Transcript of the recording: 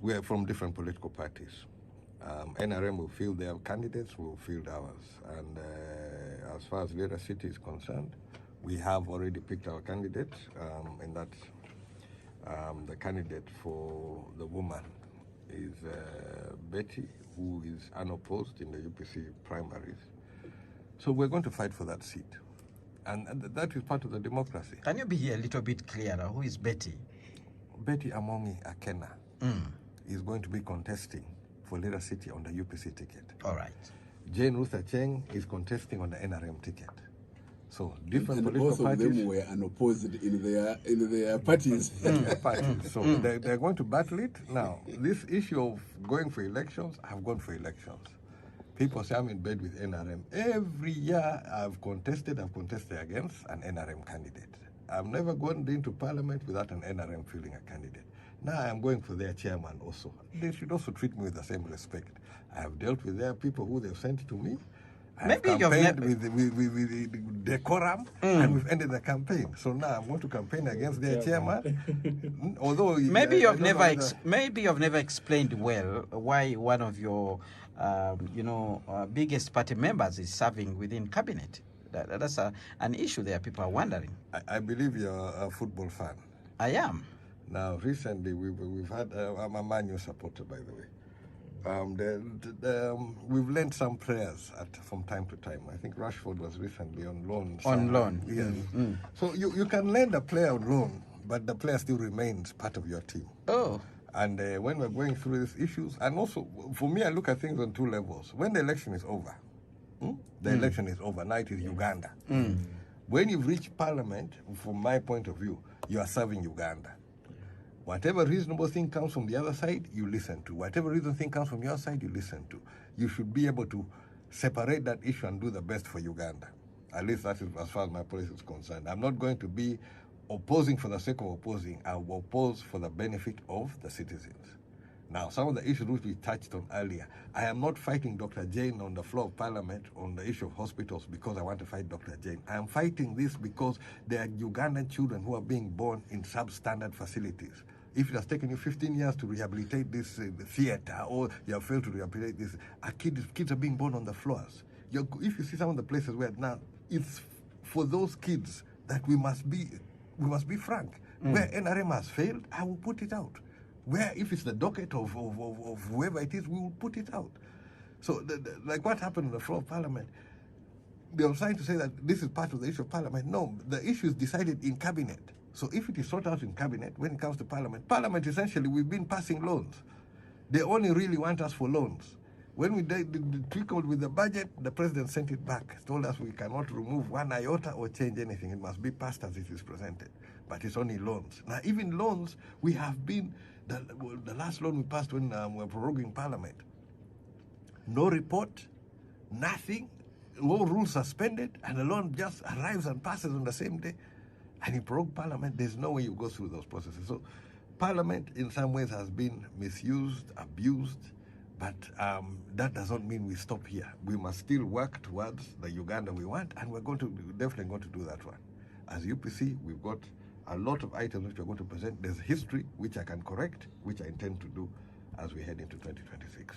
We are from different political parties. NRM will field their candidates, we'll field ours. And as far as Lira City is concerned, we have already picked our candidate, and that's the candidate for the woman is Betty, who is unopposed in the UPC primaries. So we're going to fight for that seat. And that is part of the democracy. Can you be a little bit clearer? Who is Betty? Betty Amongi Akena is going to be contesting for Lira City on the UPC ticket. All right. Jane Ruth Acheng is contesting on the NRM ticket. So different and political both parties. of them were unopposed in their parties. So they're going to battle it. Now, this issue of going for elections, I've gone for elections. People say I'm in bed with NRM. Every year I've contested against an NRM candidate. I've never gone into parliament without an NRM fielding a candidate. Now I'm going for their chairman also. They should also treat me with the same respect. I have dealt with their people who they've sent to me. I've campaigned with decorum, and we've ended the campaign. So now I'm going to campaign against their chairman. Although maybe you've never explained well why one of your biggest party members is serving within cabinet. That's an issue there. People are wondering. I believe you're a football fan. I am. Now, recently we've had I'm a Man U supporter, by the way. We've lent some players from time to time. I think Rashford was recently on loan. On loan. Yes. So you can lend a player on loan, but the player still remains part of your team. Oh. And when we're going through these issues, and also for me, I look at things on two levels. When the election is over, the election is over. Now it is Uganda. When you've reached parliament, from my point of view, you are serving Uganda. Whatever reasonable thing comes from the other side, you listen to. Whatever reasonable thing comes from your side, you listen to. You should be able to separate that issue and do the best for Uganda. At least that is as far as my policy is concerned. I'm not going to be opposing for the sake of opposing. I will oppose for the benefit of the citizens. Now, some of the issues which we touched on earlier, I am not fighting Dr. Jane on the floor of parliament on the issue of hospitals because I want to fight Dr. Jane. I am fighting this because there are Ugandan children who are being born in substandard facilities. If it has taken you 15 years to rehabilitate this theater, or you have failed to rehabilitate this, kids are being born on the floors. If you see some of the places where now, it's for those kids that we must be frank. Where NRM has failed, I will put it out. Where if it's the docket of whoever it is, we will put it out. So like what happened in the floor of parliament, they were trying to say that this is part of the issue of parliament. No, the issue is decided in cabinet. So if it is sorted out in cabinet, when it comes to parliament essentially, we've been passing loans. They only really want us for loans. When we trickled with the budget, the president sent it back, told us we cannot remove one iota or change anything. It must be passed as it is presented. But it's only loans. Now, even loans, we have been, the last loan we passed when we were proroguing parliament, no report, nothing, all rules suspended, and the loan just arrives and passes on the same day. And in prorogue parliament, there's no way you go through those processes. So parliament in some ways has been misused, abused, but that doesn't mean we stop here. We must still work towards the Uganda we want, and we're definitely going to do that one. As UPC, we've got a lot of items which we're going to present. There's history which I can correct, which I intend to do as we head into 2026.